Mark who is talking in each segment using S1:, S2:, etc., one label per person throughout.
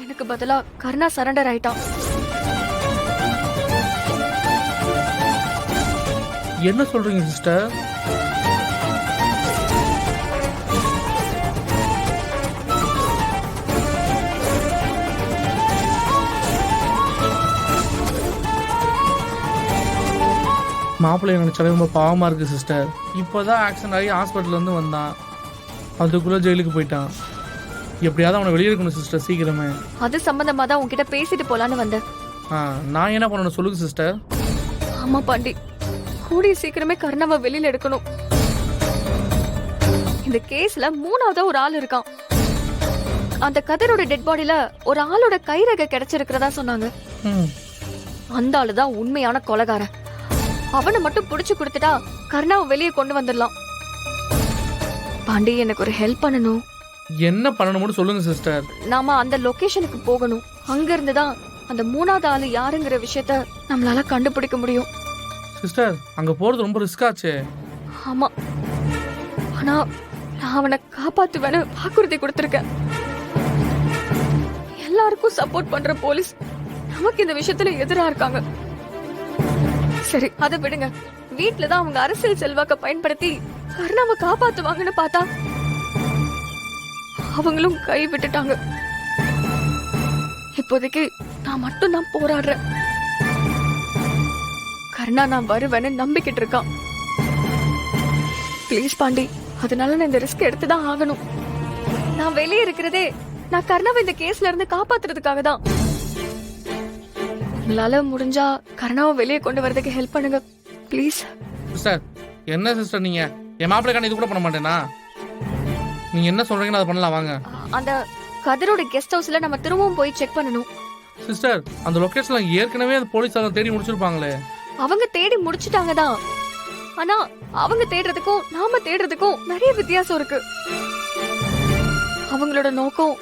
S1: எனக்கு பதிலா கருணா சரண்டர் ஆயிட்டான்.
S2: என்ன சொல்றீங்க சிஸ்டர்? மாப்பிள்ளைய நினைச்சாலே ரொம்ப பாவமா இருக்கு சிஸ்டர். இப்போதான் ஆக்சிடென்ட் ஆகி ஹாஸ்பிட்டல்ல இருந்து வந்தான், அதுக்குள்ள ஜெயிலுக்கு போயிட்டான். எப்படியாவது அவனை வெளியே இருக்கணும் சிஸ்டர், சீக்கிரமே.
S1: அது சம்பந்தமா தான் உன்கிட்ட பேசிட்டு போலான்னு வந்தேன்.
S2: நான் என்ன பண்ணணும் சொல்லுங்க சிஸ்டர்.
S1: ஆமா பாண்டி, கூடிய சீக்கிரமே கருணாவை வெளியில எடுக்கணும். இந்த கேஸ்ல மூணாவதா ஒரு ஆள் இருக்கான். அந்த கதிரோட டெட் பாடியில ஒரு ஆளோட கைரேகை கிடைச்சிருக்கிறதா சொன்னாங்க. அந்த ஆளுதான் உண்மையான கொலைகாரன். அவனை மட்டும் புடிச்சு கொடுத்துட்டா கருணாவை வெளியே கொண்டு வந்துடலாம். பாண்டி, எனக்கு ஒரு ஹெல்ப் பண்ணணும்.
S2: என்ன பண்ணணும்னு சொல்லுங்க சிஸ்டர்.
S1: நாம அந்த லொகேஷனுக்கு போகணும். அங்க இருந்துதான் அந்த மூணாவது ஆளு யாருங்கிற விஷயத்த நம்மளால கண்டுபிடிக்க முடியும்.
S2: சிஸ்டர், அங்க போறது ரொம்ப ரிஸ்க் ஆச்சே.
S1: ஆமா, ஆனா நான் அவனை காப்பாத்துவேன்னு வாக்குறுதி கொடுத்திருக்கேன். எல்லாருக்கும் சப்போர்ட் பண்ற போலீஸ் நமக்கு இந்த விஷயத்துல எதிரா இருக்காங்க. சரி, அதை விடுங்க. வீட்டுலதான் அவங்க அரசியல் செல்வாக்க பயன்படுத்தி கருணாவை காப்பாத்துவாங்கன்னு பார்த்தா அவங்களும் கை விட்டுட்டாங்க. இப்போதைக்கு நான் மட்டும் தான் போராடுறேன். கருணா நான் வருவேன்னு நம்பிக்கிட்டு இருக்கான். பிளீஸ் பாண்டி, அதனால நான் இந்த ரிஸ்க் எடுத்துதான் ஆகணும். நான் வெளியே இருக்கிறதே நான் கருணாவை இந்த கேஸ்ல இருந்து காப்பாத்துறதுக்காக தான். உங்களால முடிஞ்சா கருணாவை வெளியே கொண்டு வரதுக்கு ஹெல்ப் பண்ணுங்க ப்ளீஸ்.
S2: சிஸ்டர், என்ன சிஸ்டர் நீங்க என் மாப்பிள்ளைக்கான இது கூட பண்ண மாட்டேனா? நீங்க என்ன சொல்றீங்கன்னு அதை பண்ணலாம் வாங்க.
S1: அந்த கதிரோட கெஸ்ட் ஹவுஸ்ல நம்ம திரும்பவும் போய் செக் பண்ணணும்.
S2: சிஸ்டர், அந்த லொகேஷன்ல ஏற்கனவே அந்த போலீஸ் தேடி முடிச்சிருப்பாங்களே.
S1: அவங்க தேடி முடிச்சிட்டாங்க தான். ஆனா அவங்க தேடுறதுக்கும் நாம தேடுறதுக்கும் நிறைய வித்தியாசம் இருக்கு. அவங்களோட நோக்கம்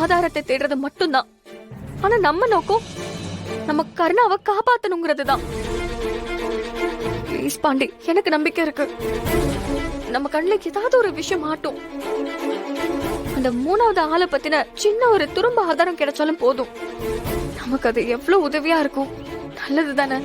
S1: ஆதாரத்தை தேடுறது மட்டும்தான். ஆனா நம்ம நோக்கம் நம்ம கருணாவை காப்பாத்தணுங்கிறது தான். ப்ளீஸ் பாண்டி, எனக்கு நம்பிக்கை இருக்கு. நம்ம கண்ணுல ஏதாவது ஒரு விஷயம் மாட்டும். அந்த மூணாவது ஆளை பத்தின சின்ன ஒரு துரும்ப ஆதாரம் கிடைச்சாலும் போதும். நமக்கு அது எவ்வளவு உதவியா இருக்கும். நல்லது தானே?